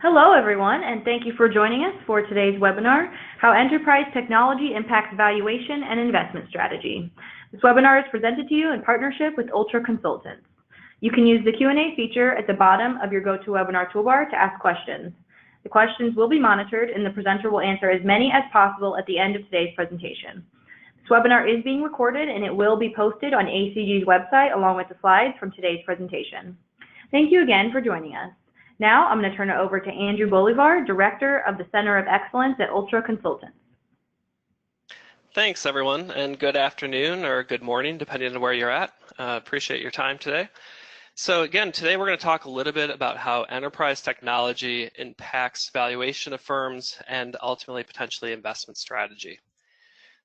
Hello, everyone, and thank you for joining us for today's webinar, How Enterprise Technology Impacts Valuation and Investment Strategy. This webinar is presented to you in partnership with Ultra Consultants. You can use the Q&A feature at the bottom of your GoToWebinar toolbar to ask questions. The questions will be monitored, and the presenter will answer as many as possible at the end of today's presentation. This webinar is being recorded, and it will be posted on ACG's website along with the slides from today's presentation. Thank you again for joining us. Now I'm going to turn it over to Andrew Bolivar, Director of the Center of Excellence at Ultra Consultants. Thanks, everyone, and good afternoon or good morning, depending on where you're at. Appreciate your time today. So again, today we're going to talk a little bit about how enterprise technology impacts valuation of firms and ultimately potentially investment strategy.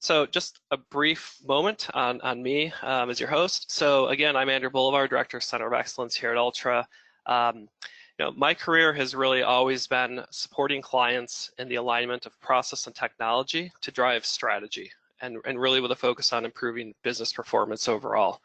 So just a brief moment on me as your host. So again, I'm Andrew Bolivar, Director of Center of Excellence here at Ultra. My career has really always been supporting clients in the alignment of process and technology to drive strategy, and really with a focus on improving business performance overall.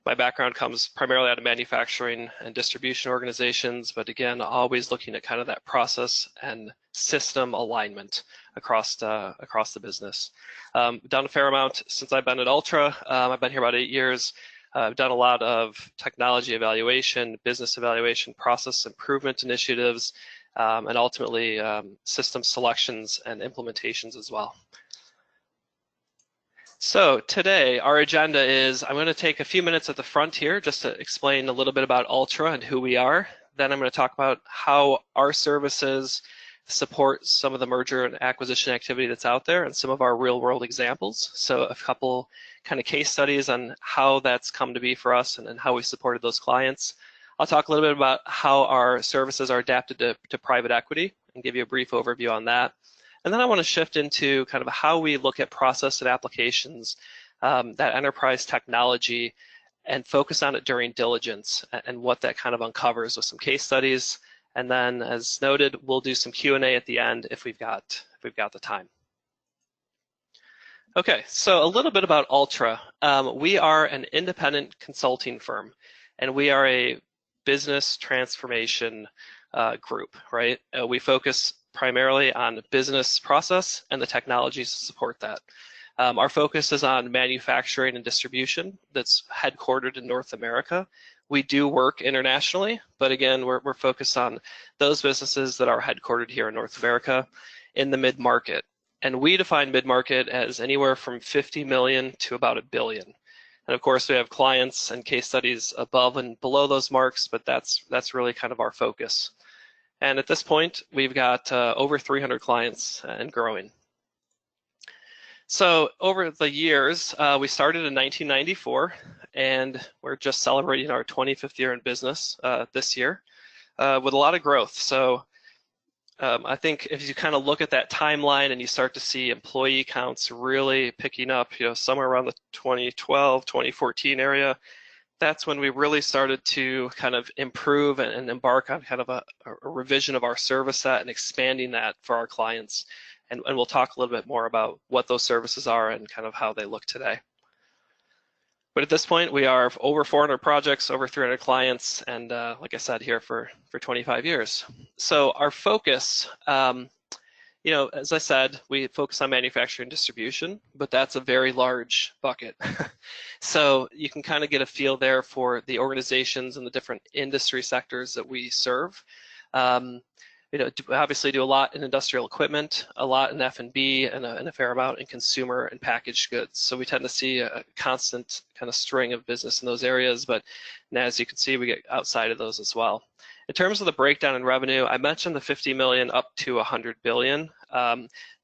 My background comes primarily out of manufacturing and distribution organizations, but again, always looking at kind of that process and system alignment across the business. Done a fair amount since I've been at Ultra. I've been here about 8 years. I've done a lot of technology evaluation, business evaluation, process improvement initiatives, and ultimately system selections and implementations as well. So today, our agenda is, I'm going to take a few minutes at the front here just to explain a little bit about Ultra and who we are. Then I'm going to talk about how our services support some of the merger and acquisition activity that's out there and some of our real world examples. So a couple kind of case studies on how that's come to be for us and how we supported those clients. I'll talk a little bit about how our services are adapted to private equity and give you a brief overview on that. And then I want to shift into kind of how we look at process and applications, that enterprise technology, and focus on it during diligence and what that kind of uncovers with some case studies. And then, as noted, we'll do some Q&A at the end if we've got the time. Okay, so a little bit about Ultra. We are an independent consulting firm, and we are a business transformation group, right? We focus primarily on business process and the technologies to support that. Our focus is on manufacturing and distribution that's headquartered in North America. We do work internationally, but again, we're focused on those businesses that are headquartered here in North America in the mid-market. And we define mid-market as anywhere from 50 million to about $1 billion. And of course, we have clients and case studies above and below those marks, but that's really kind of our focus. And at this point, we've got over 300 clients and growing. So over the years, we started in 1994, and we're just celebrating our 25th year in business this year with a lot of growth. So I think if you kind of look at that timeline and you start to see employee counts really picking up, somewhere around the 2012, 2014 area, that's when we really started to kind of improve and embark on kind of a revision of our service set and expanding that for our clients. And we'll talk a little bit more about what those services are and kind of how they look today. But at this point, we are over 400 projects, over 300 clients, and like I said, here for 25 years. So our focus, as I said, we focus on manufacturing and distribution, but that's a very large bucket. So you can kind of get a feel there for the organizations and the different industry sectors that we serve. Obviously do a lot in industrial equipment, a lot in F&B, and a fair amount in consumer and packaged goods. So we tend to see a constant kind of string of business in those areas, but as you can see, we get outside of those as well. In terms of the breakdown in revenue, I mentioned the 50 million up to 100 billion.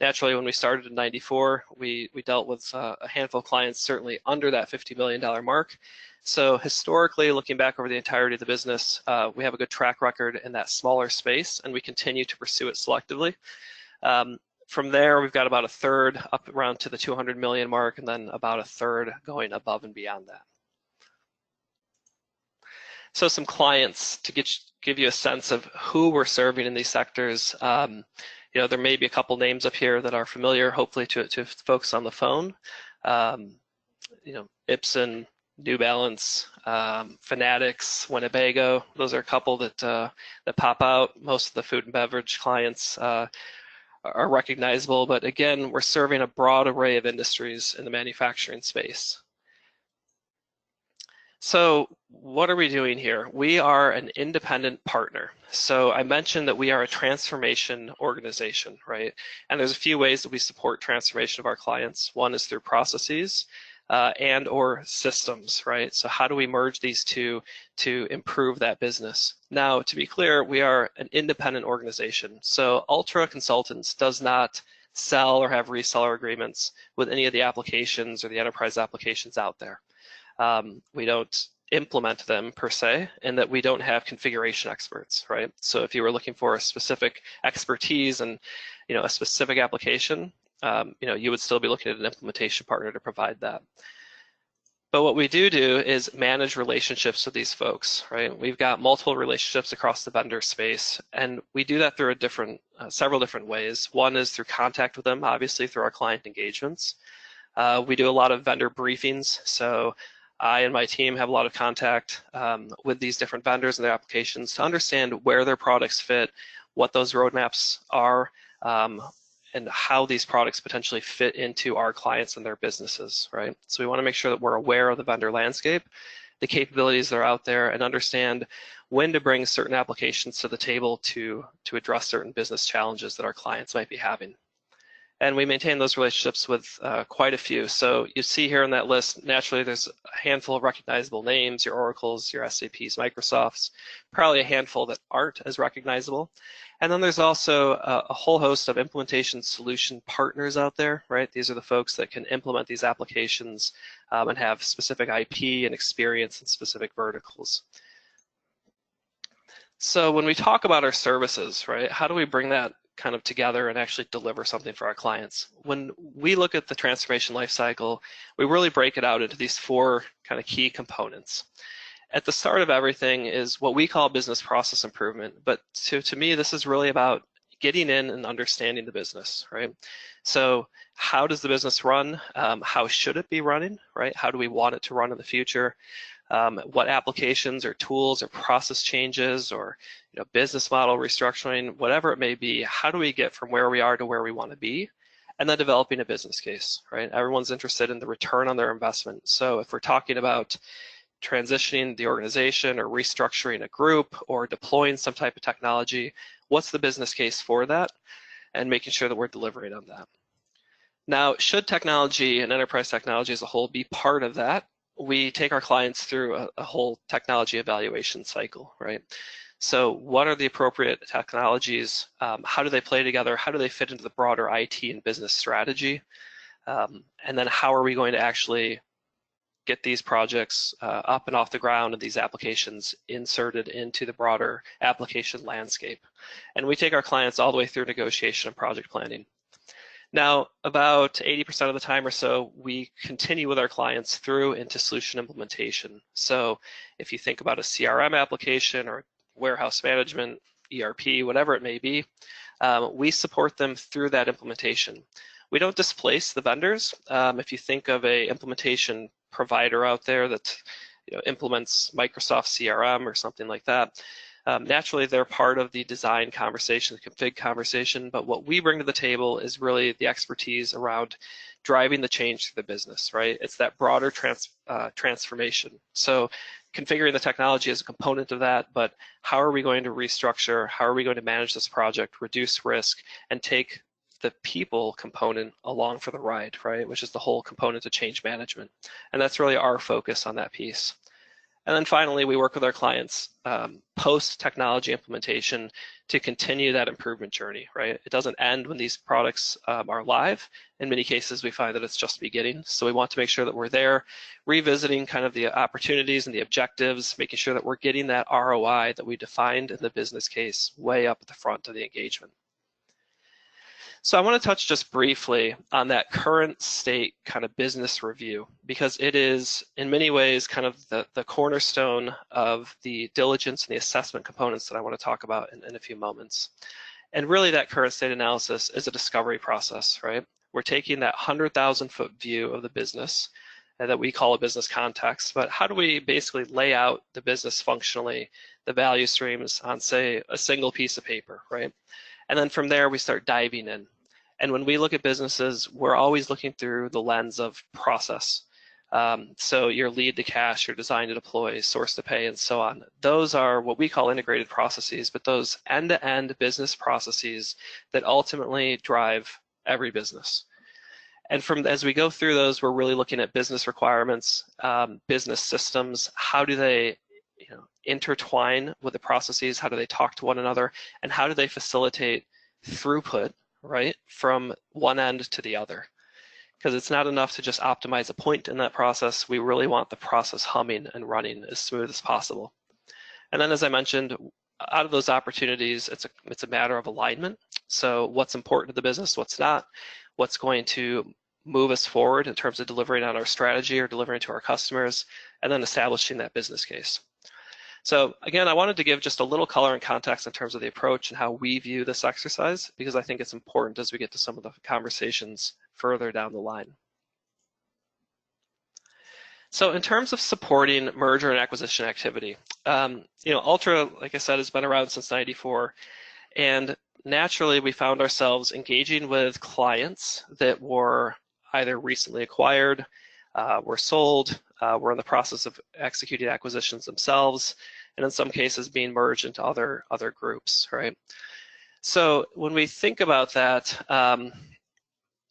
Naturally, when we started in 94, we dealt with a handful of clients certainly under that $50 million mark. So historically, looking back over the entirety of the business, we have a good track record in that smaller space, and we continue to pursue it selectively. From there, we've got about a third up around to the 200 million mark, and then about a third going above and beyond that. So some clients to give you a sense of who we're serving in these sectors. There may be a couple names up here that are familiar, hopefully to folks on the phone. Ipsen, New Balance, Fanatics, Winnebago. Those are a couple that pop out. Most of the food and beverage clients are recognizable, but again, we're serving a broad array of industries in the manufacturing space. So what are we doing here? We are an independent partner. So I mentioned that we are a transformation organization, right? And there's a few ways that we support transformation of our clients. One is through processes and or systems, right? So how do we merge these two to improve that business? Now, to be clear, we are an independent organization. So Ultra Consultants does not sell or have reseller agreements with any of the applications or the enterprise applications out there. We don't implement them per se, and that we don't have configuration experts, right? So if you were looking for a specific expertise and a specific application, you would still be looking at an implementation partner to provide that. But what we do is manage relationships with these folks, right? We've got multiple relationships across the vendor space, and we do that through several different ways. One is through contact with them, obviously through our client engagements. We do a lot of vendor briefings, so I and my team have a lot of contact with these different vendors and their applications to understand where their products fit, what those roadmaps are, and how these products potentially fit into our clients and their businesses, right? So we want to make sure that we're aware of the vendor landscape, the capabilities that are out there, and understand when to bring certain applications to the table to address certain business challenges that our clients might be having. And we maintain those relationships with quite a few. So you see here on that list, naturally there's a handful of recognizable names, your Oracles, your SAPs, Microsofts, probably a handful that aren't as recognizable. And then there's also a whole host of implementation solution partners out there, right? These are the folks that can implement these applications and have specific IP and experience in specific verticals. So when we talk about our services, right, how do we bring that kind of together and actually deliver something for our clients? When we look at the transformation lifecycle, we really break it out into these four kind of key components. At the start of everything is what we call business process improvement, but to me, this is really about getting in and understanding the business, right? So how does the business run? How should it be running, right? How do we want it to run in the future? What applications or tools or process changes or business model restructuring, whatever it may be, how do we get from where we are to where we want to be? And then developing a business case, right? Everyone's interested in the return on their investment. So if we're talking about transitioning the organization or restructuring a group or deploying some type of technology, what's the business case for that? And making sure that we're delivering on that. Now, should technology and enterprise technology as a whole be part of that, we take our clients through a whole technology evaluation cycle, right? So what are the appropriate technologies? How do they play together? How do they fit into the broader IT and business strategy? And then how are we going to actually get these projects up and off the ground and these applications inserted into the broader application landscape? And we take our clients all the way through negotiation and project planning. Now, about 80% of the time or so, we continue with our clients through into solution implementation. So if you think about a CRM application or warehouse management, ERP, whatever it may be, we support them through that implementation. We don't displace the vendors. If you think of a implementation provider out there that implements Microsoft CRM or something like that, naturally, they're part of the design conversation, the config conversation, but what we bring to the table is really the expertise around driving the change through the business, right? It's that broader transformation. So configuring the technology is a component of that, but how are we going to restructure? How are we going to manage this project, reduce risk, and take the people component along for the ride, right? Which is the whole component of change management. And that's really our focus on that piece. And then finally, we work with our clients post-technology implementation to continue that improvement journey, right? It doesn't end when these products are live. In many cases, we find that it's just beginning. So we want to make sure that we're there, revisiting kind of the opportunities and the objectives, making sure that we're getting that ROI that we defined in the business case way up at the front of the engagement. So I want to touch just briefly on that current state kind of business review, because it is in many ways kind of the cornerstone of the diligence and the assessment components that I want to talk about in a few moments. And really that current state analysis is a discovery process, right? We're taking that 100,000 foot view of the business that we call a business context, but how do we basically lay out the business functionally, the value streams on, say, a single piece of paper, right? And then from there, we start diving in. And when we look at businesses, we're always looking through the lens of process. So your lead to cash, your design to deploy, source to pay, and so on. Those are what we call integrated processes, but those end-to-end business processes that ultimately drive every business. And as we go through those, we're really looking at business requirements, business systems. How do they intertwine with the processes? How do they talk to one another? And how do they facilitate throughput, right, from one end to the other? Because it's not enough to just optimize a point in that process. We really want the process humming and running as smooth as possible. And then, as I mentioned, out of those opportunities, it's a matter of alignment. So what's important to the business, what's not, what's going to move us forward in terms of delivering on our strategy or delivering to our customers, and then establishing that business case. So again, I wanted to give just a little color and context in terms of the approach and how we view this exercise, because I think it's important as we get to some of the conversations further down the line. So in terms of supporting merger and acquisition activity, Ultra, like I said, has been around since '94, and naturally we found ourselves engaging with clients that were either recently acquired, were sold, were in the process of executing acquisitions themselves, and in some cases being merged into other groups, right? So when we think about that,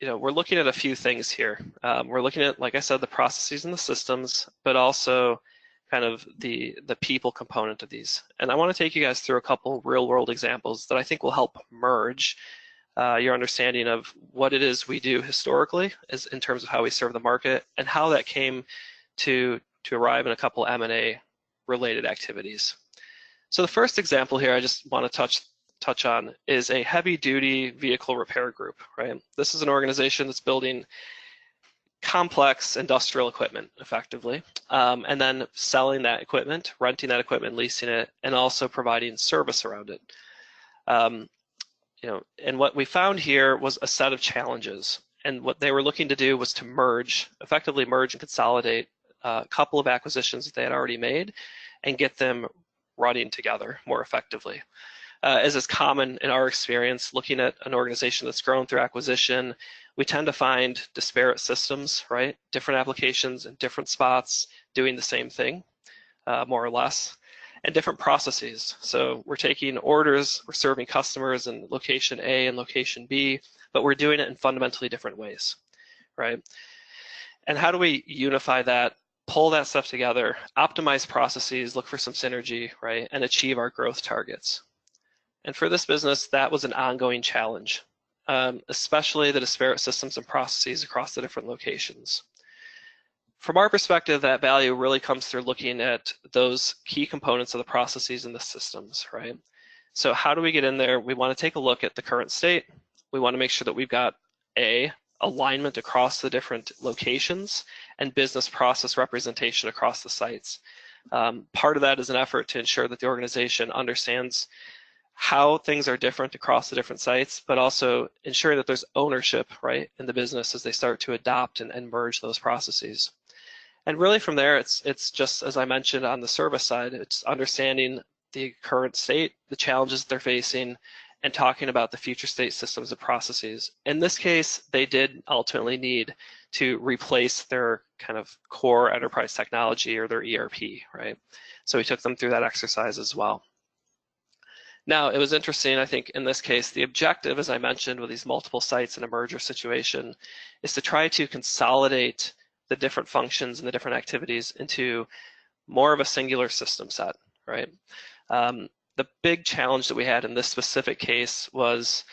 we're looking at a few things here. We're looking at, like I said, the processes and the systems, but also kind of the people component of these. And I want to take you guys through a couple real world examples that I think will help merge your understanding of what it is we do historically as in terms of how we serve the market and how that came to arrive in a couple M&A related activities. So the first example here I just want to touch on is a heavy duty vehicle repair group, right? This is an organization that's building complex industrial equipment effectively, and then selling that equipment, renting that equipment, leasing it, and also providing service around it. And what we found here was a set of challenges, and what they were looking to do was to effectively merge and consolidate a couple of acquisitions that they had already made and get them running together more effectively. As is common in our experience, looking at an organization that's grown through acquisition, we tend to find disparate systems, right? Different applications in different spots doing the same thing, more or less, and different processes. So we're taking orders, we're serving customers in location A and location B, but we're doing it in fundamentally different ways, right? And how do we unify that, pull that stuff together, optimize processes, look for some synergy, right, and achieve our growth targets? And for this business, that was an ongoing challenge, especially the disparate systems and processes across the different locations. From our perspective, that value really comes through looking at those key components of the processes and the systems, right? So how do we get in there? We want to take a look at the current state. We want to make sure that we've got alignment across the different locations and business process representation across the sites. Part of that is an effort to ensure that the organization understands how things are different across the different sites, but also ensuring that there's ownership, right, in the business as they start to adopt and merge those processes. And really from there, it's just, as I mentioned on the service side, it's understanding the current state, the challenges they're facing, and talking about the future state systems and processes. In this case, they did ultimately need to replace their kind of core enterprise technology or their ERP, right? So we took them through that exercise as well. Now, it was interesting, I think, in this case, the objective, as I mentioned, with these multiple sites in a merger situation, is to try to consolidate the different functions and the different activities into more of a singular system set, right? The big challenge that we had in this specific case was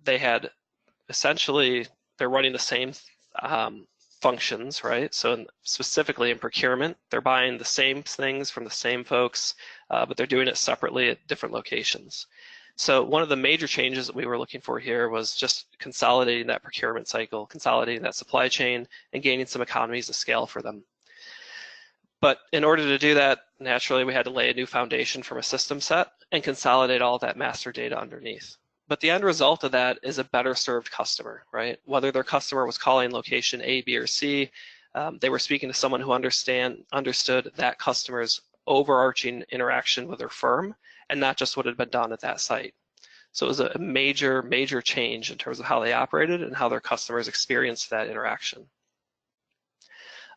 they had essentially, they're running the same functions, right? So specifically in procurement, they're buying the same things from the same folks, but they're doing it separately at different locations. So one of the major changes that we were looking for here was just consolidating that procurement cycle, consolidating that supply chain, and gaining some economies of scale for them. But in order to do that, naturally, we had to lay a new foundation from a system set and consolidate all that master data underneath. But the end result of that is a better served customer, right? Whether their customer was calling location A, B, or C, They were speaking to someone who understood that customer's overarching interaction with their firm and not just what had been done at that site. So it was a major, major change in terms of how they operated and how their customers experienced that interaction.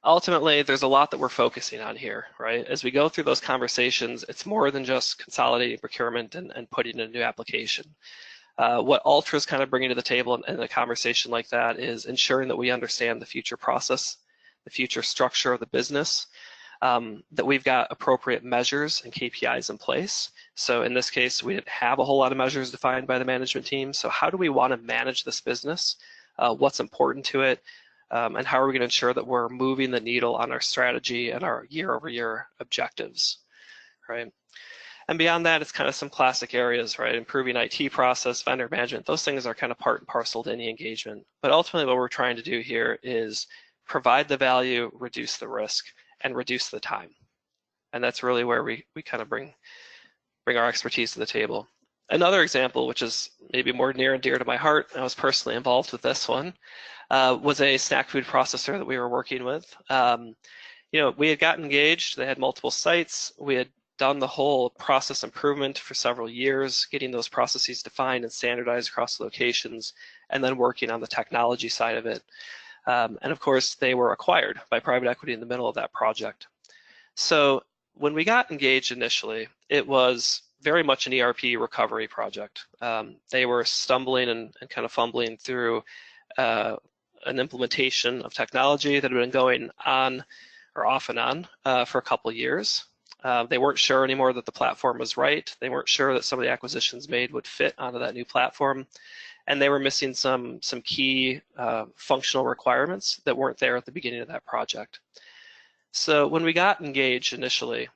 Ultimately, there's a lot that we're focusing on here, right? As we go through those conversations, it's more than just consolidating procurement and putting in a new application. What Ultra is kind of bringing to the table in a conversation like that is ensuring that we understand the future process, the future structure of the business, that we've got appropriate measures and KPIs in place. So in this case, we didn't have a whole lot of measures defined by the management team. So how do we want to manage this business? What's important to it? And how are we going to ensure that we're moving the needle on our strategy and our year-over-year objectives, right? And beyond that, it's kind of some classic areas, right? Improving IT process, vendor management, those things are kind of part and parcel to any engagement. But ultimately what we're trying to do here is provide the value, reduce the risk, and reduce the time. And that's really where we kind of bring our expertise to the table. Another example, which is maybe more near and dear to my heart, I was personally involved with this one, was a snack food processor that we were working with. We had gotten engaged, they had multiple sites, we had done the whole process improvement for several years, getting those processes defined and standardized across locations, and then working on the technology side of it. And of course, they were acquired by private equity in the middle of that project. So when we got engaged initially, it was very much an ERP recovery project. They were stumbling and kind of fumbling through an implementation of technology that had been going on or off and on for a couple of years. They weren't sure anymore that the platform was right. They weren't sure that some of the acquisitions made would fit onto that new platform. And they were missing some key functional requirements that weren't there at the beginning of that project. So when we got engaged initially,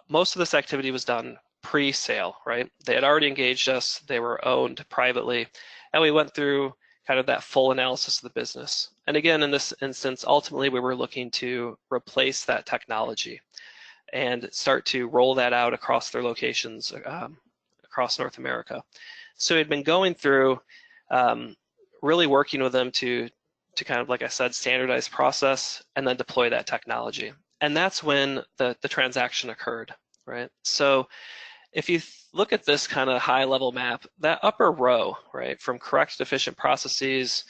most of this activity was done pre-sale, right? They had already engaged us, they were owned privately, and we went through kind of that full analysis of the business. And again, in this instance, ultimately we were looking to replace that technology and start to roll that out across their locations across North America. So we'd been going through really working with them to kind of, like I said, standardize process and then deploy that technology. And that's when the transaction occurred, right? So if you look at this kind of high level map, that upper row, right, from correct efficient processes,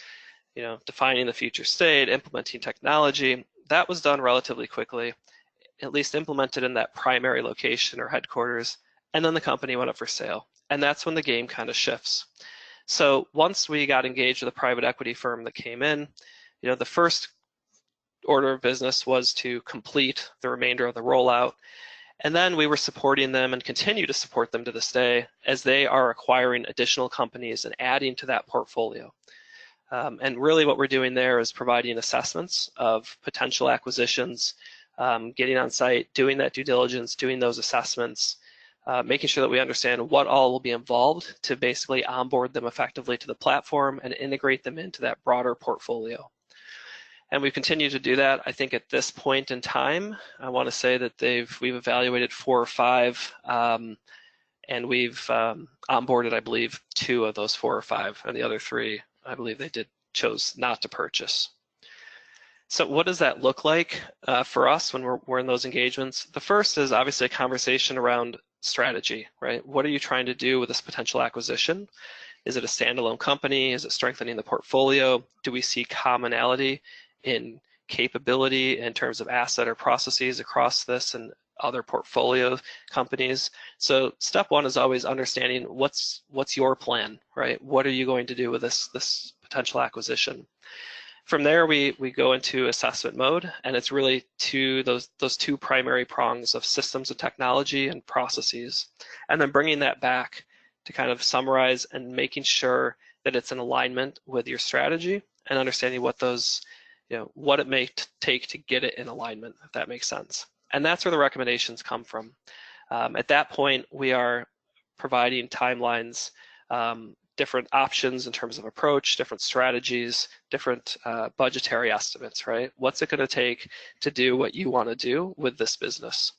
defining the future state, implementing technology, that was done relatively quickly, at least implemented in that primary location or headquarters, and then the company went up for sale. And that's when the game kind of shifts. So once we got engaged with a private equity firm that came in, the first order of business was to complete the remainder of the rollout. And then we were supporting them and continue to support them to this day as they are acquiring additional companies and adding to that portfolio. And really what we're doing there is providing assessments of potential acquisitions, getting on site, doing that due diligence, doing those assessments, making sure that we understand what all will be involved to basically onboard them effectively to the platform and integrate them into that broader portfolio. And we've continued to do that. I think at this point in time, I want to say that we've evaluated 4 or 5, and we've onboarded, I believe, 2 of those 4 or 5, and the other 3, I believe they chose not to purchase. So what does that look like for us when we're in those engagements? The first is obviously a conversation around strategy, right? What are you trying to do with this potential acquisition? Is it a standalone company? Is it strengthening the portfolio? Do we see commonality in capability in terms of asset or processes across this and other portfolio companies? So step 1 is always understanding what's your plan, right? What are you going to do with this potential acquisition? From there, we go into assessment mode, and it's really those 2 primary prongs of systems and technology and processes, and then bringing that back to kind of summarize and making sure that it's in alignment with your strategy and understanding what those, what it may take to get it in alignment, if that makes sense. And that's where the recommendations come from. At that point, we are providing timelines, different options in terms of approach, different strategies, different budgetary estimates, right? What's it going to take to do what you want to do with this business?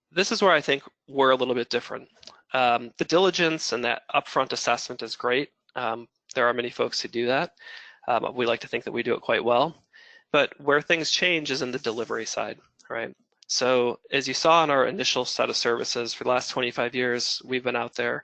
This is where I think we're a little bit different. The diligence and that upfront assessment is great. There are many folks who do that. We like to think that we do it quite well. But where things change is in the delivery side, right? So as you saw in our initial set of services for the last 25 years, we've been out there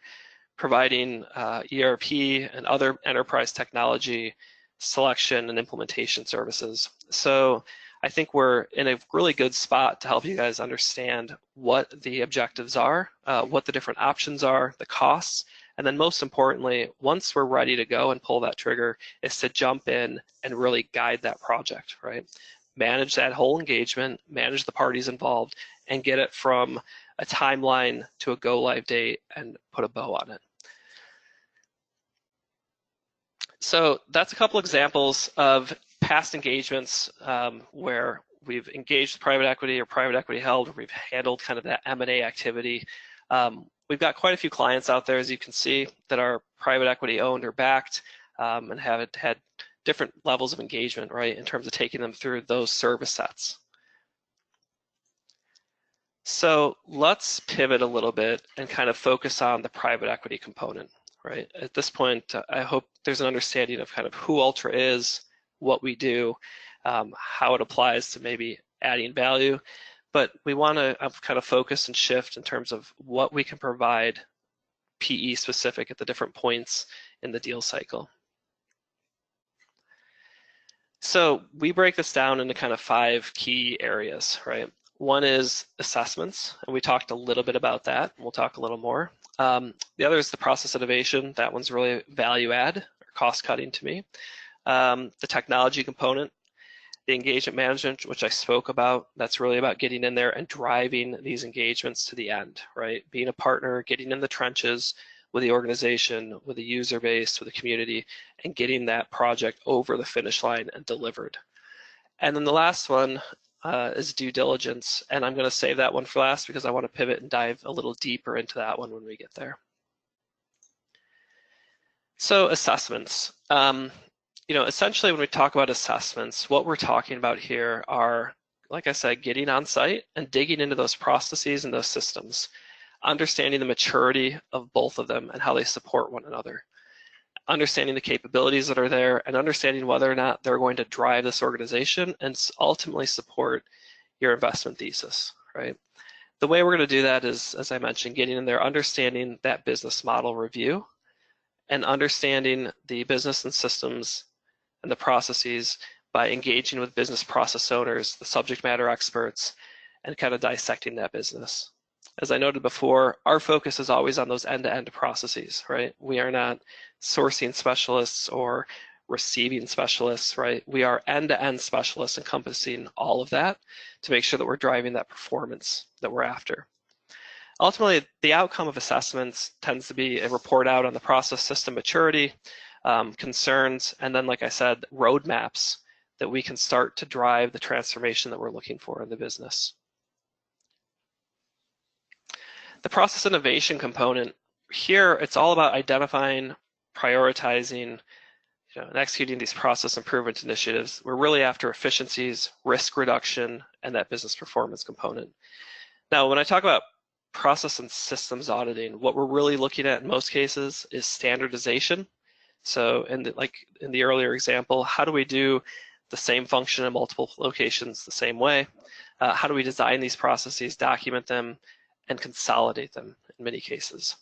providing ERP and other enterprise technology selection and implementation services. So I think we're in a really good spot to help you guys understand what the objectives are, what the different options are, the costs, and then most importantly, once we're ready to go and pull that trigger, is to jump in and really guide that project, right? Manage that whole engagement, manage the parties involved, and get it from a timeline to a go live date and put a bow on it. So that's a couple examples of past engagements where we've engaged private equity or private equity held, we've handled kind of that M&A activity. We've got quite a few clients out there, as you can see, that are private equity owned or backed and have had different levels of engagement, right, in terms of taking them through those service sets. So let's pivot a little bit and kind of focus on the private equity component, right? At this point, I hope there's an understanding of kind of who Ultra is, what we do, how it applies to maybe adding value, but we want to kind of focus and shift in terms of what we can provide PE specific at the different points in the deal cycle. So we break this down into kind of 5 key areas, right? One is assessments, and we talked a little bit about that. We'll talk a little more. The other is the process innovation. That one's really value add or cost cutting to me. The technology component, the engagement management, which I spoke about, that's really about getting in there and driving these engagements to the end, right? Being a partner, getting in the trenches with the organization, with the user base, with the community, and getting that project over the finish line and delivered. And then the last one is due diligence, and I'm going to save that one for last because I want to pivot and dive a little deeper into that one when we get there. So assessments. Essentially when we talk about assessments, what we're talking about here are, like I said, getting on site and digging into those processes and those systems, understanding the maturity of both of them and how they support one another, understanding the capabilities that are there, and understanding whether or not they're going to drive this organization and ultimately support your investment thesis, right? The way we're going to do that is, as I mentioned, getting in there, understanding that business model review and understanding the business and systems and the processes by engaging with business process owners, the subject matter experts, and kind of dissecting that business. As I noted before, our focus is always on those end-to-end processes, right? We are not sourcing specialists or receiving specialists, right? We are end-to-end specialists encompassing all of that to make sure that we're driving that performance that we're after. Ultimately, the outcome of assessments tends to be a report out on the process system maturity, concerns, and then, like I said, roadmaps that we can start to drive the transformation that we're looking for in the business. The process innovation component, here it's all about identifying, prioritizing, and executing these process improvement initiatives. We're really after efficiencies, risk reduction, and that business performance component. Now, when I talk about process and systems auditing, what we're really looking at in most cases is standardization. So in the earlier example, how do we do the same function in multiple locations the same way? How do we design these processes, document them, and consolidate them in many cases?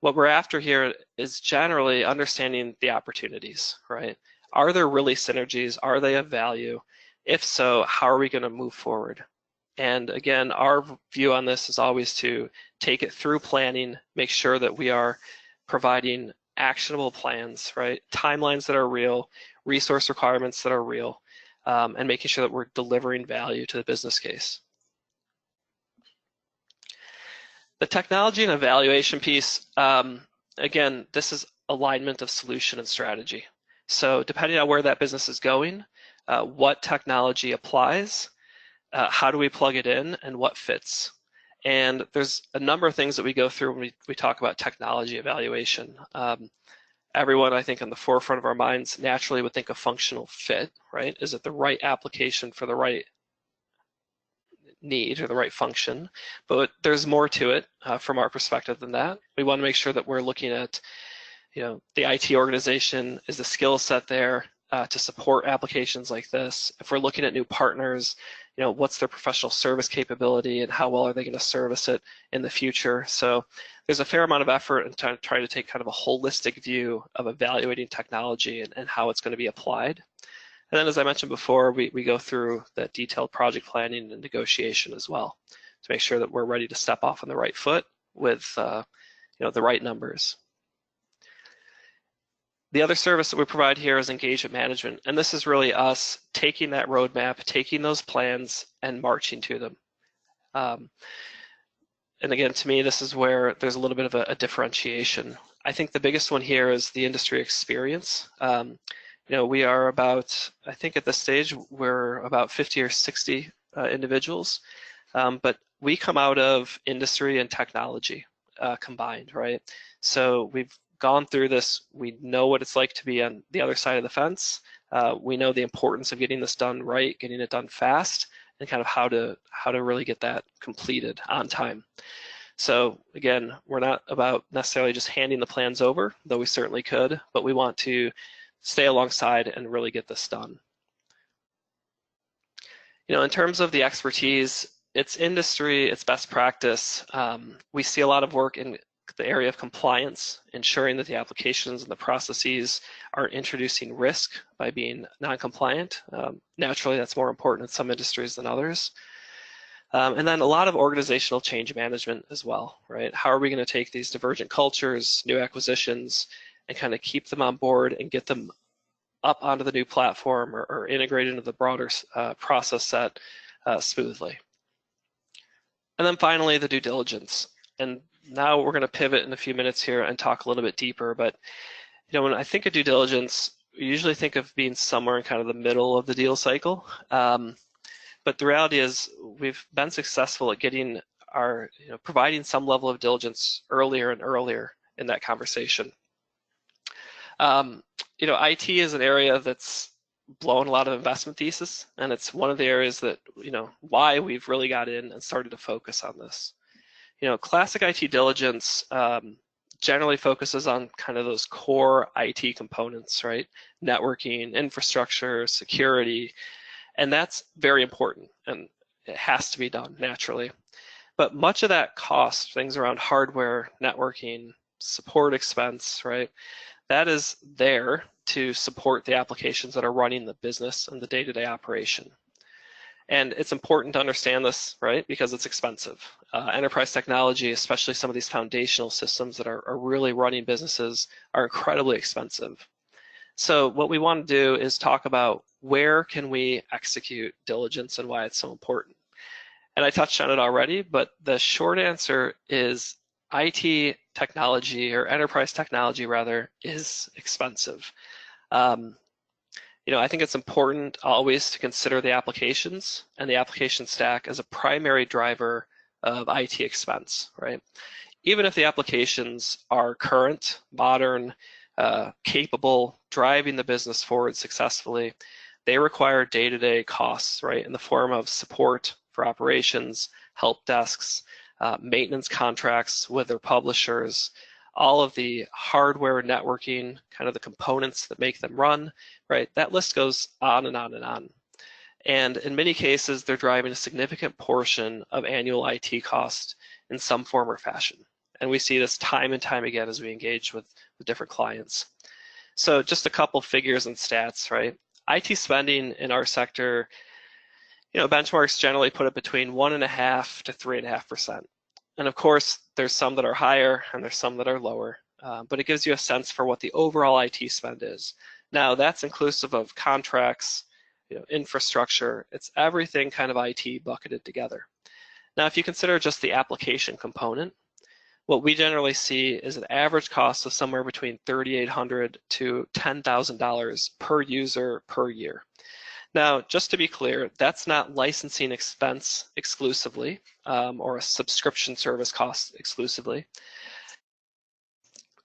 What we're after here is generally understanding the opportunities, right? Are there really synergies? Are they of value? If so, how are we going to move forward? And again, our view on this is always to take it through planning, make sure that we are providing actionable plans, right? Timelines that are real, resource requirements that are real, and making sure that we're delivering value to the business case. The technology and evaluation piece, again, this is alignment of solution and strategy. So depending on where that business is going, what technology applies, how do we plug it in, and what fits. And there's a number of things that we go through when we talk about technology evaluation. Everyone, I think, on the forefront of our minds naturally would think of functional fit, right? Is it the right application for the right need or the right function? But there's more to it from our perspective than that. We want to make sure that we're looking at, the IT organization, is the skill set there? to support applications like this. If we're looking at new partners, what's their professional service capability and how well are they going to service it in the future? So there's a fair amount of effort in trying to take kind of a holistic view of evaluating technology and how it's going to be applied. And then, as I mentioned before, we go through that detailed project planning and negotiation as well to make sure that we're ready to step off on the right foot with the right numbers. The other service that we provide here is engagement management, and this is really us taking that roadmap, taking those plans, and marching to them. And again, to me, this is where there's a little bit of a differentiation. I think the biggest one here is the industry experience. We are about, I think at this stage, we're about 50 or 60 individuals, but we come out of industry and technology combined, right? So we've gone through this. We know what it's like to be on the other side of the fence. We know the importance of getting this done right, getting it done fast, and kind of how to really get that completed on time. So again, we're not about necessarily just handing the plans over, though we certainly could, but we want to stay alongside and really get this done. In terms of the expertise, it's industry, it's best practice. We see a lot of work in the area of compliance, ensuring that the applications and the processes aren't introducing risk by being non-compliant. Naturally, that's more important in some industries than others. And then a lot of organizational change management as well, right? How are we going to take these divergent cultures, new acquisitions, and kind of keep them on board and get them up onto the new platform or integrate into the broader process set smoothly. And then finally, the due diligence. And now we're going to pivot in a few minutes here and talk a little bit deeper. But when I think of due diligence, we usually think of being somewhere in kind of the middle of the deal cycle. But the reality is we've been successful at getting our, providing some level of diligence earlier and earlier in that conversation. IT is an area that's blown a lot of investment thesis, and it's one of the areas that, why we've really got in and started to focus on this. Classic IT diligence generally focuses on kind of those core IT components, right? Networking, infrastructure, security, and that's very important, and it has to be done naturally. But much of that cost, things around hardware, networking, support expense, right? That is there to support the applications that are running the business and the day-to-day operation. And it's important to understand this, right? Because it's expensive. Enterprise technology, especially some of these foundational systems that are really running businesses, are incredibly expensive. So what we want to do is talk about where can we execute diligence and why it's so important. And I touched on it already, but the short answer is IT technology, or enterprise technology rather, is expensive. I think it's important always to consider the applications and the application stack as a primary driver of IT expense, right? Even if the applications are current, modern, capable, driving the business forward successfully, they require day-to-day costs, right, in the form of support for operations, help desks, maintenance contracts with their publishers, all of the hardware networking, kind of the components that make them run, right? That list goes on and on and on. And in many cases, they're driving a significant portion of annual IT cost in some form or fashion. And we see this time and time again as we engage with different clients. So just a couple figures and stats, right? IT spending in our sector, benchmarks generally put it between 1.5% to 3.5%. And of course, there's some that are higher and there's some that are lower, but it gives you a sense for what the overall IT spend is. Now, that's inclusive of contracts, infrastructure. It's everything kind of IT bucketed together. Now, if you consider just the application component, what we generally see is an average cost of somewhere between $3,800 to $10,000 per user per year. Now, just to be clear, that's not licensing expense exclusively or a subscription service cost exclusively.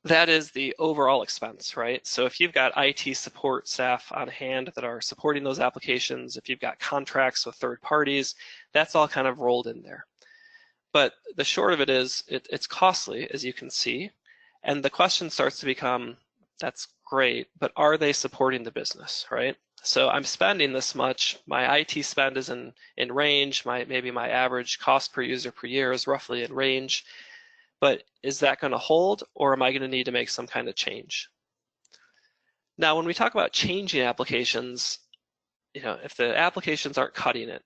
That is the overall expense, right? So if you've got IT support staff on hand that are supporting those applications, if you've got contracts with third parties, that's all kind of rolled in there. But the short of it is, it's costly, as you can see. And the question starts to become, that's great, but are they supporting the business, right? So I'm spending this much, my IT spend is in range, maybe my average cost per user per year is roughly in range, but is that going to hold, or am I going to need to make some kind of change? Now, when we talk about changing applications, if the applications aren't cutting it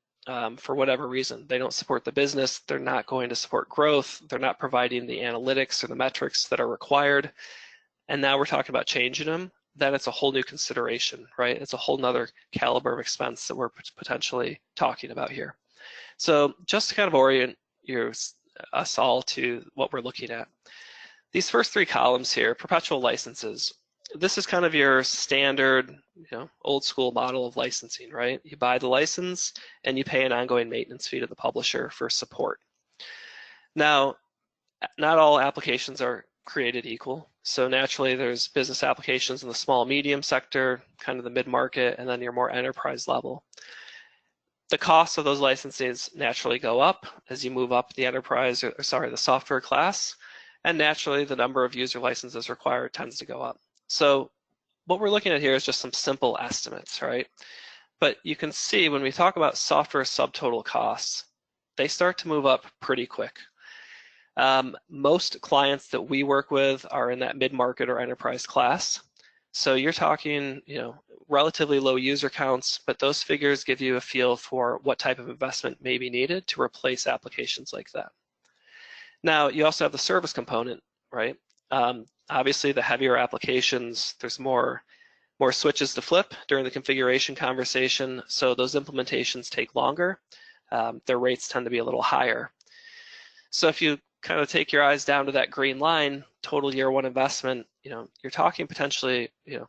for whatever reason, they don't support the business, they're not going to support growth, they're not providing the analytics or the metrics that are required, and now we're talking about changing them, then it's a whole new consideration, right? It's a whole nother caliber of expense that we're potentially talking about here. So just to kind of orient us all to what we're looking at. These first three columns here, perpetual licenses, this is kind of your standard, old school model of licensing, right? You buy the license and you pay an ongoing maintenance fee to the publisher for support. Now, not all applications are created equal. So naturally, there's business applications in the small, medium sector, kind of the mid-market, and then your more enterprise level. The costs of those licenses naturally go up as you move up the enterprise, the software class, and naturally the number of user licenses required tends to go up. So what we're looking at here is just some simple estimates, right? But you can see when we talk about software subtotal costs, they start to move up pretty quick. Most clients that we work with are in that mid-market or enterprise class. So you're talking, relatively low user counts, but those figures give you a feel for what type of investment may be needed to replace applications like that. Now, you also have the service component, right? Obviously, the heavier applications, there's more switches to flip during the configuration conversation, so those implementations take longer. Their rates tend to be a little higher. So if you kind of take your eyes down to that green line, total year one investment, you're talking potentially, a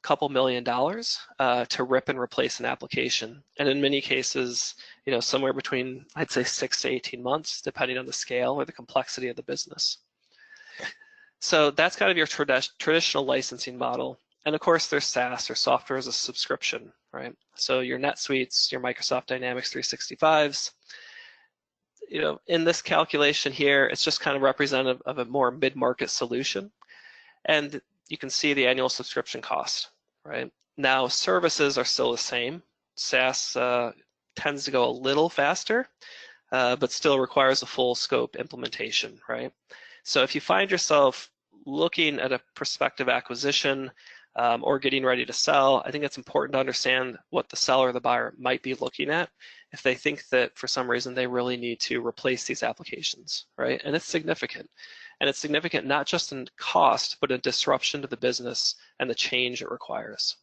couple $1 million to rip and replace an application. And in many cases, somewhere between, I'd say 6 to 18 months, depending on the scale or the complexity of the business. So that's kind of your traditional licensing model. And of course, there's SaaS, or software as a subscription, right? So your NetSuites, your Microsoft Dynamics 365s, in this calculation here, it's just kind of representative of a more mid-market solution. And you can see the annual subscription cost, right? Now, services are still the same. SaaS tends to go a little faster, but still requires a full scope implementation, right? So if you find yourself looking at a prospective acquisition or getting ready to sell, I think it's important to understand what the seller or the buyer might be looking at if they think that for some reason they really need to replace these applications, right? And it's significant. And it's significant not just in cost, but in disruption to the business and the change it requires.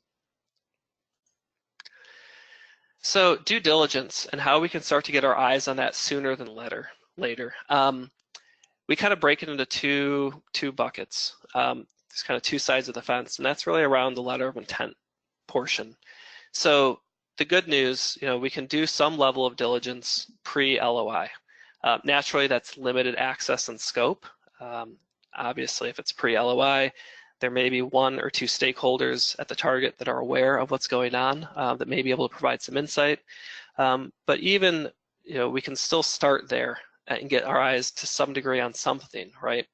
So due diligence and how we can start to get our eyes on that sooner than later. We kind of break it into two buckets. There's kind of two sides of the fence, and that's really around the letter of intent portion. So the good news, we can do some level of diligence pre-LOI. Naturally, that's limited access and scope. Obviously, if it's pre-LOI, there may be one or two stakeholders at the target that are aware of what's going on that may be able to provide some insight. But even, we can still start there and get our eyes to some degree on something, right?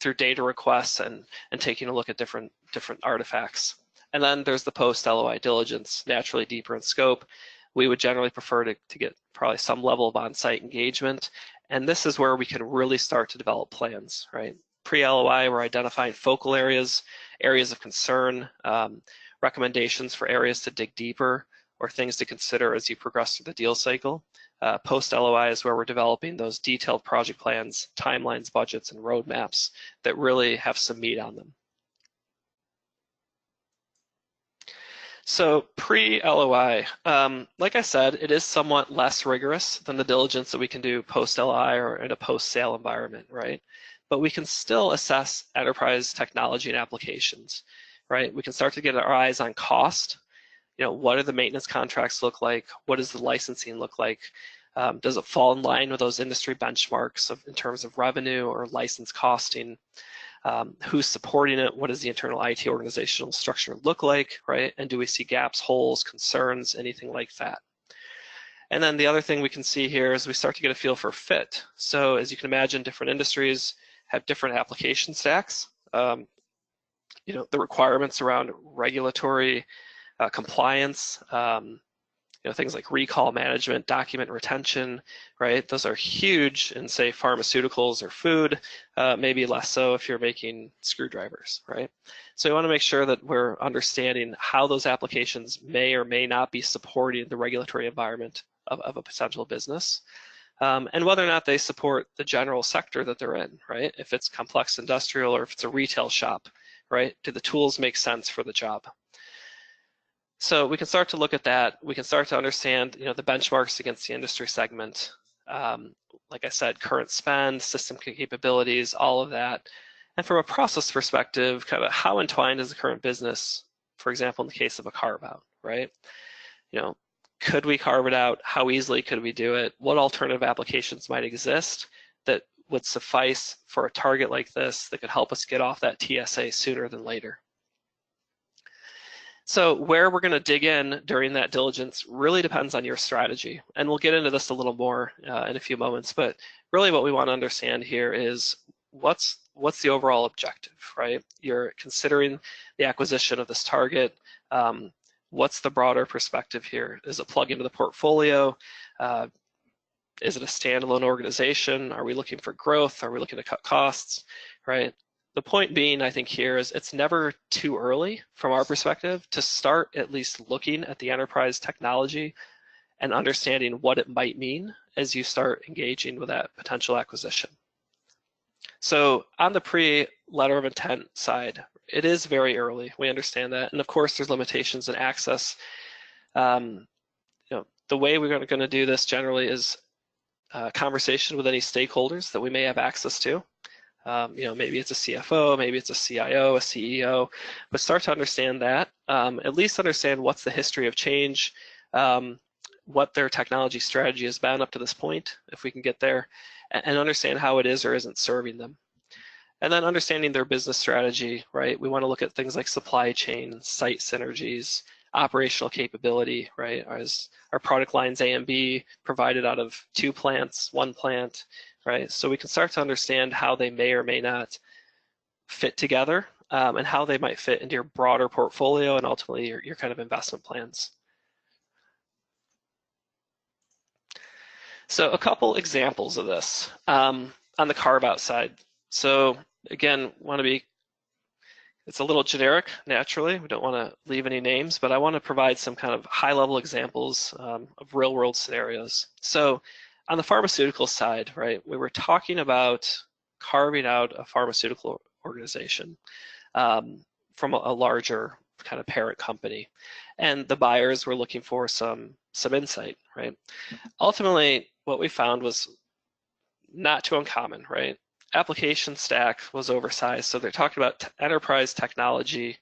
Through data requests and taking a look at different artifacts. And then there's the post-LOI diligence, naturally deeper in scope. We would generally prefer to get probably some level of on-site engagement. And this is where we can really start to develop plans, right? Pre-LOI, we're identifying focal areas of concern, recommendations for areas to dig deeper, or things to consider as you progress through the deal cycle. Post-LOI is where we're developing those detailed project plans, timelines, budgets, and roadmaps that really have some meat on them. So pre-LOI, like I said, it is somewhat less rigorous than the diligence that we can do post-LOI or in a post-sale environment, right? But we can still assess enterprise technology and applications, right? We can start to get our eyes on cost. What do the maintenance contracts look like? What does the licensing look like? Does it fall in line with those industry benchmarks in terms of revenue or license costing? Who's supporting it? What does the internal IT organizational structure look like, right? And do we see gaps, holes, concerns, anything like that? And then the other thing we can see here is we start to get a feel for fit. So as you can imagine, different industries have different application stacks. the requirements around regulatory compliance, things like recall management, document retention, right? Those are huge in, say, pharmaceuticals or food, maybe less so if you're making screwdrivers, right? So we want to make sure that we're understanding how those applications may or may not be supporting the regulatory environment of a potential business, and whether or not they support the general sector that they're in, right? If it's complex industrial or if it's a retail shop, right? Do the tools make sense for the job? So we can start to look at that. We can start to understand, the benchmarks against the industry segment. Like I said, current spend, system capabilities, all of that. And from a process perspective, kind of how entwined is the current business, for example, in the case of a carve out, right? Could we carve it out? How easily could we do it? What alternative applications might exist that would suffice for a target like this that could help us get off that TSA sooner than later? So where we're going to dig in during that diligence really depends on your strategy. And we'll get into this a little more in a few moments, but really what we want to understand here is what's the overall objective, right? You're considering the acquisition of this target. What's the broader perspective here? Is it plug into the portfolio? Is it a standalone organization? Are we looking for growth? Are we looking to cut costs, right? The point being, I think here is it's never too early from our perspective to start at least looking at the enterprise technology and understanding what it might mean as you start engaging with that potential acquisition. So on the pre-letter of intent side, it is very early. We understand that. And of course, there's limitations in access. The way we're going to do this generally is a conversation with any stakeholders that we may have access to. Maybe it's a CFO, maybe it's a CIO, a CEO, but start to understand that, at least understand what's the history of change, what their technology strategy has been up to this point, if we can get there, and understand how it is or isn't serving them. And then understanding their business strategy, right? We want to look at things like supply chain, site synergies, operational capability, right? Our product lines A and B provided out of 2 plants, 1 plant, right? So we can start to understand how they may or may not fit together, and how they might fit into your broader portfolio and ultimately your kind of investment plans. So a couple examples of this on the carve-out side. So again, it's a little generic, naturally. We don't want to leave any names, but I want to provide some kind of high-level examples of real-world scenarios. So on the pharmaceutical side, right, we were talking about carving out a pharmaceutical organization from a larger kind of parent company. And the buyers were looking for some insight, right? Ultimately, what we found was not too uncommon, right? Application stack was oversized. So they're talking about enterprise technology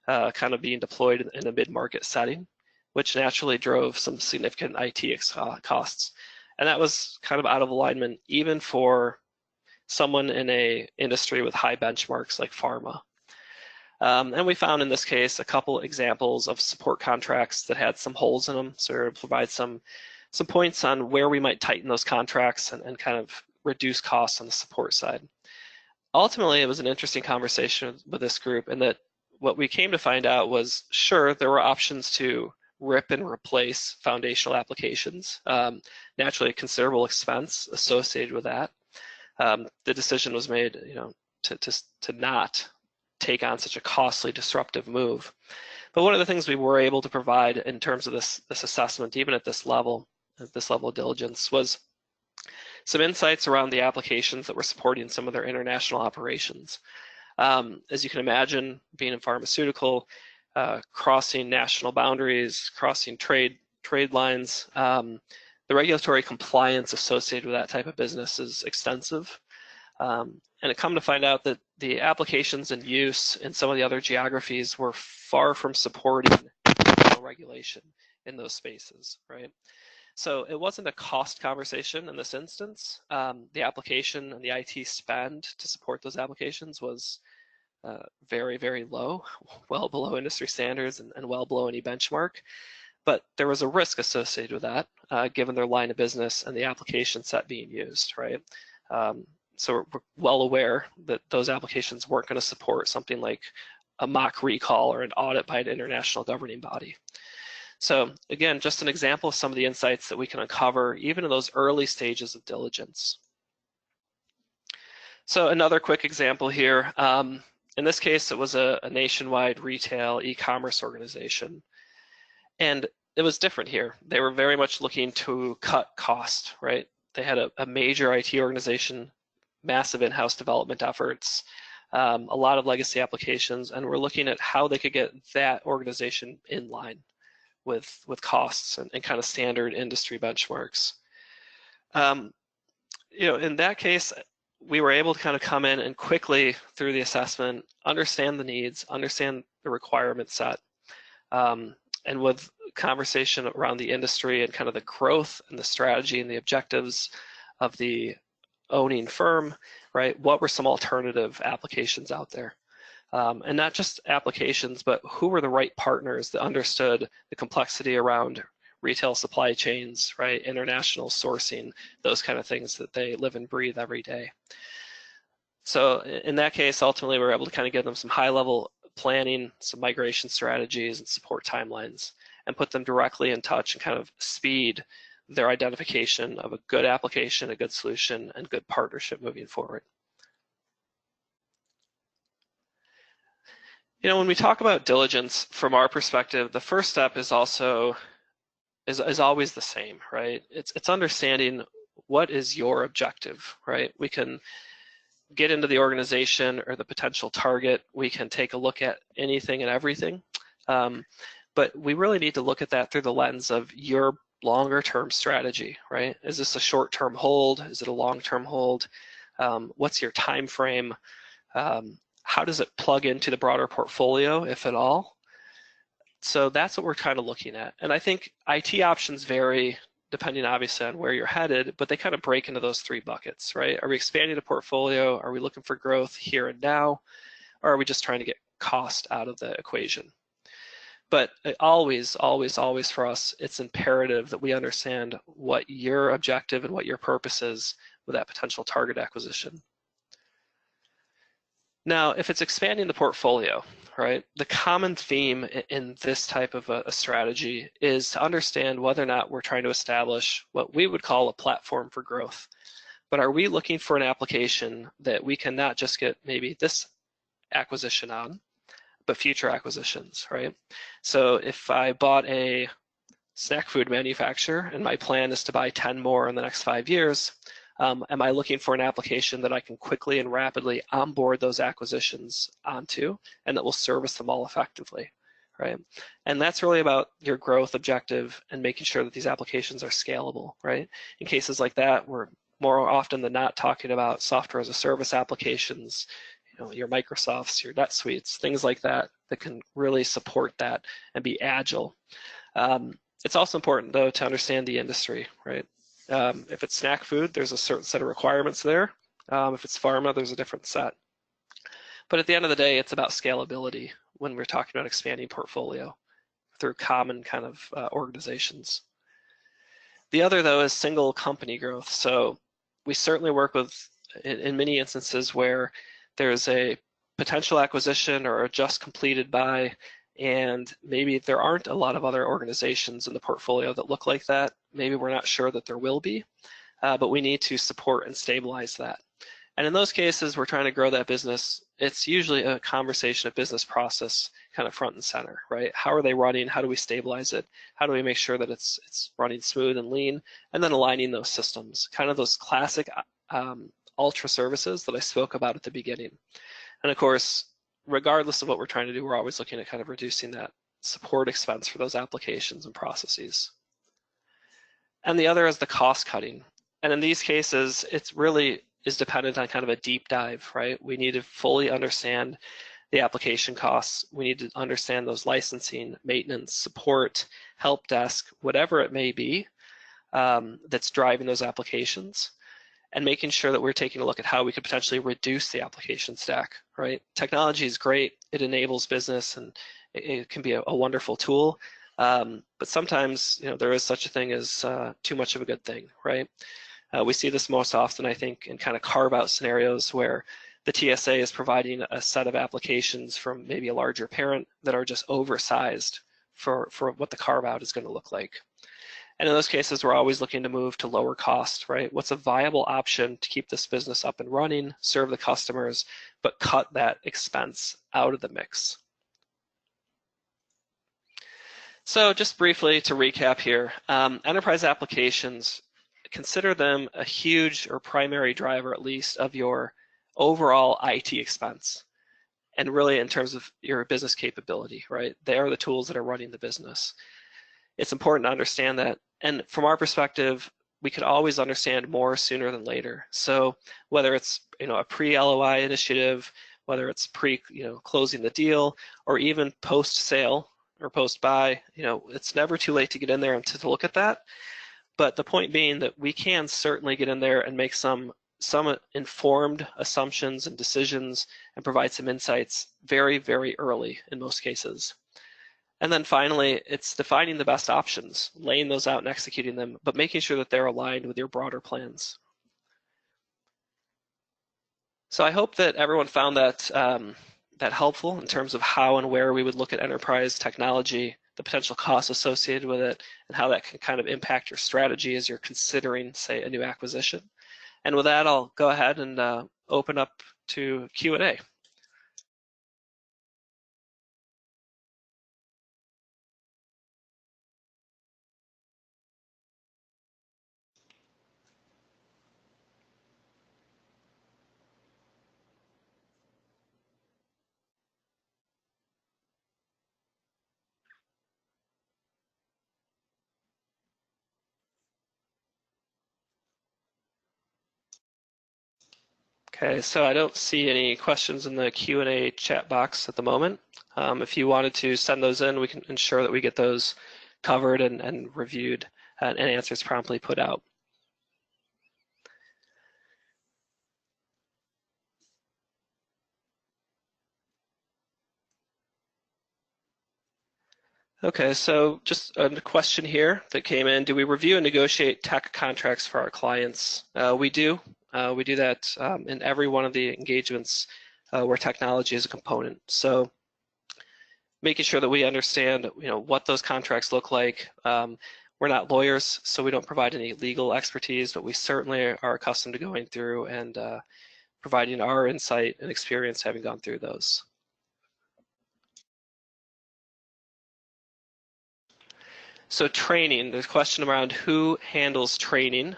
kind of being deployed in a mid-market setting, which naturally drove some significant IT costs. And that was kind of out of alignment even for someone in a industry with high benchmarks like pharma. And we found in this case a couple examples of support contracts that had some holes in them. So we're able to provide some points on where we might tighten those contracts and kind of reduce costs on the support side. Ultimately, it was an interesting conversation with this group, and that what we came to find out was, sure, there were options to rip and replace foundational applications. Naturally, a considerable expense associated with that. The decision was made, to not take on such a costly, disruptive move. But one of the things we were able to provide in terms of this assessment, even at this level of diligence, was some insights around the applications that were supporting some of their international operations. As you can imagine, being in pharmaceutical, crossing national boundaries, crossing trade lines, the regulatory compliance associated with that type of business is extensive. And it come to find out that the applications in use in some of the other geographies were far from supporting regulation in those spaces, right? So it wasn't a cost conversation in this instance. The application and the IT spend to support those applications was very, very low, well below industry standards and well below any benchmark. But there was a risk associated with that, given their line of business and the application set being used, right? So we're well aware that those applications weren't going to support something like a mock recall or an audit by an international governing body. So again, just an example of some of the insights that we can uncover even in those early stages of diligence. So another quick example here. In this case, it was a nationwide retail e-commerce organization. And it was different here. They were very much looking to cut cost, right? They had a major IT organization, massive in-house development efforts, a lot of legacy applications, and we're looking at how they could get that organization in line with costs and kind of standard industry benchmarks. In that case, we were able to kind of come in and quickly, through the assessment, understand the needs, understand the requirement set, and with conversation around the industry and kind of the growth and the strategy and the objectives of the owning firm, right? What were some alternative applications out there? And not just applications, but who were the right partners that understood the complexity around retail supply chains, right? International sourcing, those kind of things that they live and breathe every day. So in that case, ultimately, we were able to kind of give them some high-level planning, some migration strategies and support timelines, and put them directly in touch and kind of speed their identification of a good application, a good solution, and good partnership moving forward. When we talk about diligence, from our perspective, the first step is always the same, right? It's understanding what is your objective, right? We can get into the organization or the potential target. We can take a look at anything and everything, but we really need to look at that through the lens of your longer-term strategy, right? Is this a short-term hold? Is it a long-term hold? What's your time frame? How does it plug into the broader portfolio, if at all? So that's what we're kind of looking at. And I think IT options vary depending obviously on where you're headed, but they kind of break into those three buckets, right? Are we expanding the portfolio? Are we looking for growth here and now? Or are we just trying to get cost out of the equation? But always, always, always for us, it's imperative that we understand what your objective and what your purpose is with that potential target acquisition. Now, if it's expanding the portfolio, right, the common theme in this type of a strategy is to understand whether or not we're trying to establish what we would call a platform for growth. But are we looking for an application that we can not just get maybe this acquisition on, but future acquisitions, right? So if I bought a snack food manufacturer and my plan is to buy 10 more in the next 5 years, am I looking for an application that I can quickly and rapidly onboard those acquisitions onto and that will service them all effectively, right? And that's really about your growth objective and making sure that these applications are scalable, right? In cases like that, we're more often than not talking about software as a service applications, your Microsofts, your NetSuites, things like that that can really support that and be agile. It's also important, though, to understand the industry, right? If it's snack food, there's a certain set of requirements there. If it's pharma, there's a different set. But at the end of the day, it's about scalability when we're talking about expanding portfolio through common kind of organizations. The other, though, is single company growth. So we certainly work with, in many instances where there's a potential acquisition or a just completed buy, and maybe there aren't a lot of other organizations in the portfolio that look like that. Maybe we're not sure that there will be, but we need to support and stabilize that. And in those cases, we're trying to grow that business. It's usually a conversation of business process kind of front and center, right? How are they running? How do we stabilize it? How do we make sure that it's running smooth and lean? And then aligning those systems, kind of those classic ultra services that I spoke about at the beginning. And of course, regardless of what we're trying to do, we're always looking at kind of reducing that support expense for those applications and processes. And the other is the cost cutting. And in these cases, it's really is dependent on kind of a deep dive, right? We need to fully understand the application costs. We need to understand those licensing, maintenance, support, help desk, whatever it may be that's driving those applications, and making sure that we're taking a look at how we could potentially reduce the application stack, right? Technology is great. It enables business and it can be a wonderful tool. But sometimes, there is such a thing as too much of a good thing, right? We see this most often, I think, in kind of carve-out scenarios where the TSA is providing a set of applications from maybe a larger parent that are just oversized for what the carve out is going to look like. And in those cases, we're always looking to move to lower cost, right? What's a viable option to keep this business up and running, serve the customers, but cut that expense out of the mix? So just briefly to recap here, enterprise applications, consider them a huge or primary driver, at least, of your overall IT expense. And really in terms of your business capability, right? They are the tools that are running the business. It's important to understand that. And from our perspective, we could always understand more sooner than later. So whether it's a pre-LOI initiative, whether it's closing the deal, or even post-sale or post-buy, it's never too late to get in there and to look at that. But the point being that we can certainly get in there and make some informed assumptions and decisions and provide some insights very, very early in most cases. And then finally, it's defining the best options, laying those out and executing them, but making sure that they're aligned with your broader plans. So I hope that everyone found that helpful in terms of how and where we would look at enterprise technology, the potential costs associated with it, and how that can kind of impact your strategy as you're considering, say, a new acquisition. And with that, I'll go ahead and open up to Q&A. Okay, so I don't see any questions in the Q&A chat box at the moment. If you wanted to send those in, we can ensure that we get those covered and reviewed and answers promptly put out. Okay, so just a question here that came in. Do we review and negotiate tech contracts for our clients? We do. We do that in every one of the engagements where technology is a component. So making sure that we understand what those contracts look like. We're not lawyers, so we don't provide any legal expertise, but we certainly are accustomed to going through and providing our insight and experience having gone through those. So training, there's a question around who handles training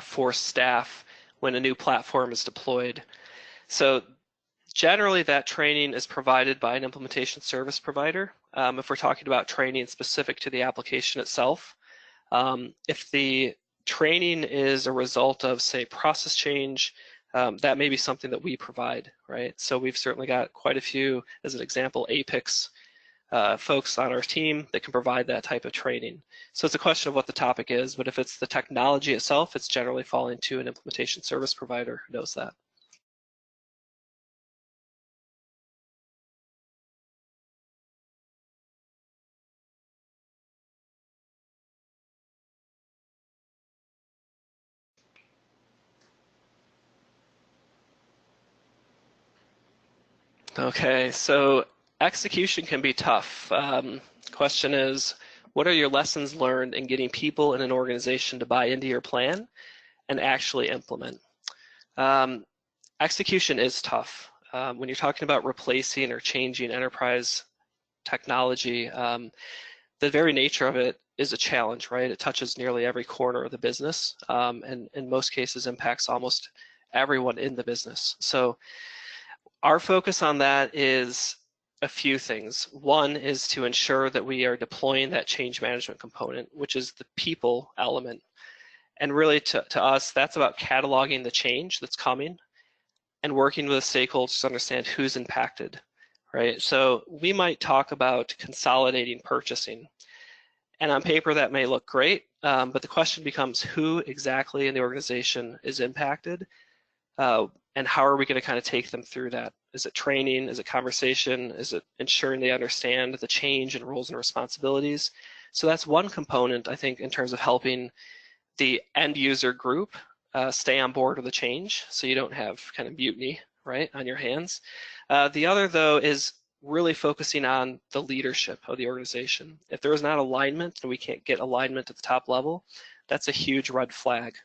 for staff when a new platform is deployed. So generally that training is provided by an implementation service provider. If we're talking about training specific to the application itself, if the training is a result of, say, process change, that may be something that we provide, right? So we've certainly got quite a few, as an example, Apex folks on our team that can provide that type of training. So it's a question of what the topic is, but if it's the technology itself, it's generally falling to an implementation service provider who knows that. Okay, so execution can be tough. Question is, what are your lessons learned in getting people in an organization to buy into your plan and actually implement? Execution is tough. When you're talking about replacing or changing enterprise technology, the very nature of it is a challenge, right? It touches nearly every corner of the business, and in most cases impacts almost everyone in the business. So our focus on that is a few things. One is to ensure that we are deploying that change management component, which is the people element. And really to us, that's about cataloging the change that's coming and working with the stakeholders to understand who's impacted, right? So we might talk about consolidating purchasing. And on paper, that may look great, but the question becomes who exactly in the organization is impacted, and how are we going to kind of take them through that? Is it training? Is it conversation? Is it ensuring they understand the change in roles and responsibilities? So that's one component, I think, in terms of helping the end user group stay on board with the change, so you don't have kind of mutiny, right, on your hands. The other, though, is really focusing on the leadership of the organization. If there is not alignment and we can't get alignment at the top level, that's a huge red flag.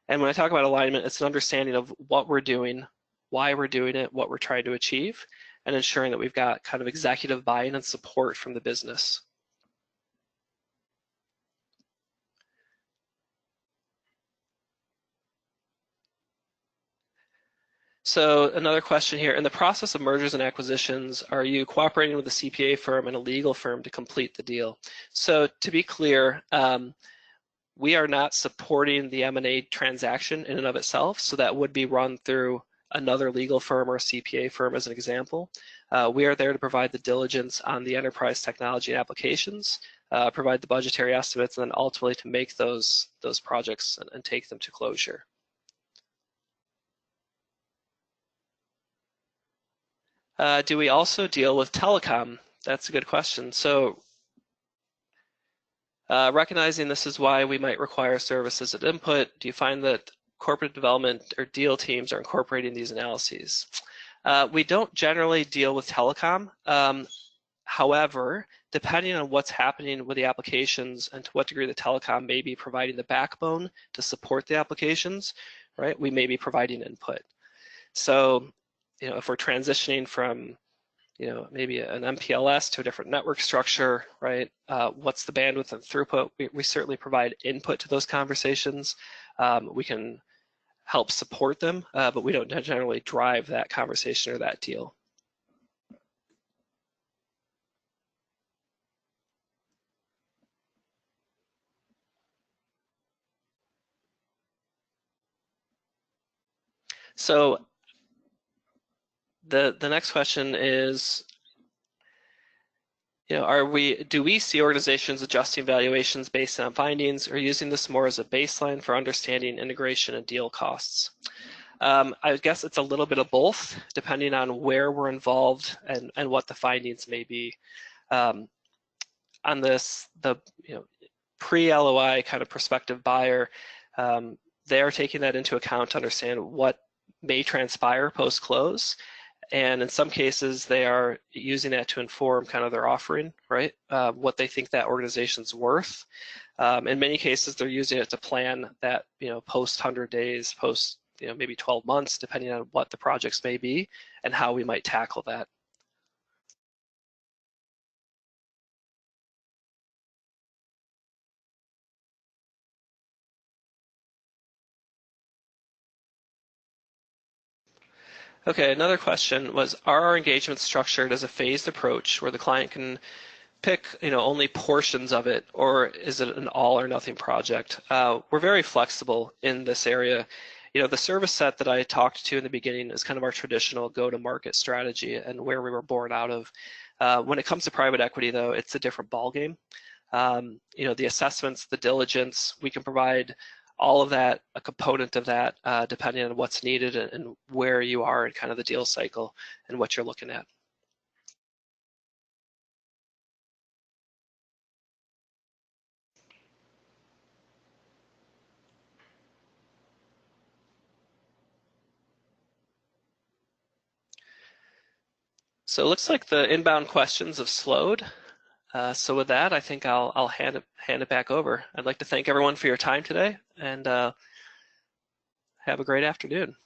And when I talk about alignment, it's an understanding of what we're doing, why we're doing it, what we're trying to achieve, and ensuring that we've got kind of executive buy-in and support from the business. So another question here, in the process of mergers and acquisitions, are you cooperating with a CPA firm and a legal firm to complete the deal? So to be clear, we are not supporting the M&A transaction in and of itself, so that would be run through another legal firm or CPA firm as an example. We are there to provide the diligence on the enterprise technology and applications, provide the budgetary estimates, and then ultimately to make those projects and take them to closure. Do we also deal with telecom? That's a good question. So recognizing this is why we might require services at input, do you find that corporate development or deal teams are incorporating these analyses? We don't generally deal with telecom. However, depending on what's happening with the applications and to what degree the telecom may be providing the backbone to support the applications, right, we may be providing input. So, you know, if we're transitioning from, you know, maybe an MPLS to a different network structure, right? What's the bandwidth and throughput? We certainly provide input to those conversations. We can help support them, but we don't generally drive that conversation or that deal. So the next question is, you know, do we see organizations adjusting valuations based on findings, or using this more as a baseline for understanding integration and deal costs? I guess it's a little bit of both, depending on where we're involved and what the findings may be. On this, the pre-LOI kind of prospective buyer, they are taking that into account to understand what may transpire post-close. And in some cases, they are using that to inform kind of their offering, right? What they think that organization's worth. In many cases, they're using it to plan that, you know, post 100 days, post, you know, maybe 12 months, depending on what the projects may be and how we might tackle that. Okay, another question was, are our engagements structured as a phased approach where the client can pick, you know, only portions of it, or is it an all or nothing project? We're very flexible in this area. You know, the service set that I talked to in the beginning is kind of our traditional go-to-market strategy and where we were born out of. When it comes to private equity, though, it's a different ballgame. You know, the assessments, the diligence, we can provide all of that, a component of that, depending on what's needed and where you are in kind of the deal cycle and what you're looking at. So it looks like the inbound questions have slowed. So with that, I think I'll hand it back over. I'd like to thank everyone for your time today, and have a great afternoon.